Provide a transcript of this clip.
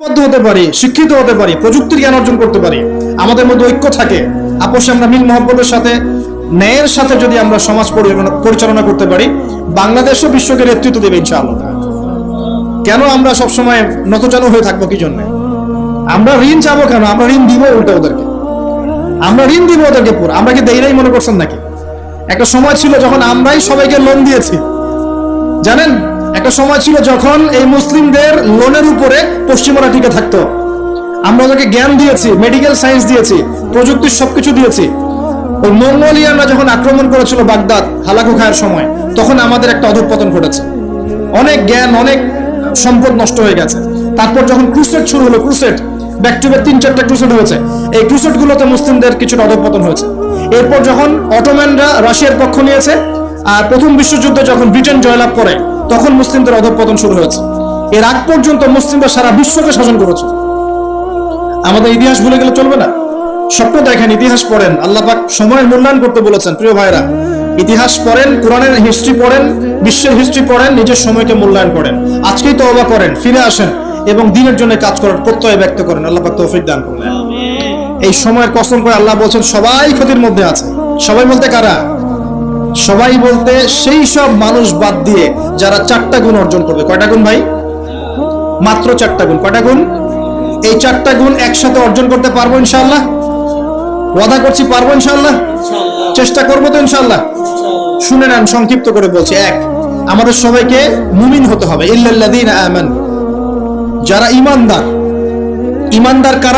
হতে পারি, শিক্ষিত হতে পারি, প্রযুক্তির জ্ঞান অর্জন করতে পারি, আমাদের মধ্যে ঐক্য থাকে, আপোষে আমরা মিল মহব্বতের সাথে ন্যায়ের সাথে যদি আমরা সমাজ পরিচালনা করতে পারি, বাংলাদেশও বিশ্বকে নেতৃত্ব দেবে ইনশাআল্লাহ। কেন আমরা সবসময় নতজানু হয়ে থাকবো? কি জন্য আমরা ঋণ চাবো? কেন আমরা ঋণ দিব উল্টা ওদেরকে, আমরা ঋণ দিব ওদেরকে পুরো। আমরা কি দেই নাই মনে করছেন নাকি? একটা সময় ছিল যখন আমরাই সবাইকে লোন দিয়েছি, জানেন? একটা সময় ছিল যখন এই মুসলিমদের লোনের উপরে পশ্চিমারা টিকে থাকতো। আমরা ওদেরকে জ্ঞান দিয়েছি, মেডিকেল সায়েন্স দিয়েছি, প্রযুক্তির সবকিছু দিয়েছি। ওই মঙ্গোলিয়ানরা যখন আক্রমণ করেছিল বাগদাদ হালাকু খায়ের সময়, তখন আমাদের একটা অধঃপতন ঘটেছে, অনেক জ্ঞান, অনেক সম্পদ নষ্ট হয়ে গেছে। তারপর যখন ক্রুসেড শুরু হলো, ক্রুসেড ব্যাক টু ব্যাক 3-4টা ক্রুসেড হয়েছে, এই ক্রুসেড গুলোতে মুসলিমদের কিছুটা অধঃপতন হয়েছে। এরপর যখন অটোম্যানরা রাশিয়ার পক্ষ নিয়েছে, আর প্রথম বিশ্বযুদ্ধে যখন ব্রিটেন জয়লাভ করে, তখন মুসলিমদের অধঃপতন শুরু হয়েছে। এর আগ পর্যন্ত মুসলিমরা সারা বিশ্বকে শাসন করেছে। আমাদের ইতিহাস ভুলে গেলে চলবে না। স্বপ্ন দেখেন, ইতিহাস পড়েন, আল্লাহ পাক সময়ের মূল্যায়ন করতে বলেছেন। প্রিয় ভাইরা, ইতিহাস পড়েন, কোরআনের হিস্ট্রি পড়েন, বিশ্বের হিস্ট্রি পড়েন, নিজের সময়কে মূল্যায়ন করেন। আজকেই তওবা করেন, ফিরে আসেন এবং দিনের জন্য কাজ করার প্রত্যয় ব্যক্ত করেন। আল্লাহ পাক তৌফিক দান করুন। এই সময়ের কসম করে আল্লাহ বলছেন সবাই ক্ষতির মধ্যে আছে। সবাই বলতে কারা? সবাই বলতে সেই সব মানুষ বাদ দিয়ে যারা 4টা গুণ অর্জন করবে। কয়টা গুণ ভাই? মাত্র 4টা গুণ। কয়টা গুণ? এই 4টা গুণ একসাথে অর্জন করতে পারবো ইনশাআল্লাহ? ওয়াদা করছি পারবো ইনশাআল্লাহ, চেষ্টা করবো তো ইনশাআল্লাহ। শুনে নেন, সংক্ষিপ্ত করে বলছি। 1, আমাদের সবাইকে মুমিন হতে হবে। ইল্লাল্লাযীনা আমানু, যারা ঈমানদার। ঈমানদার কারা?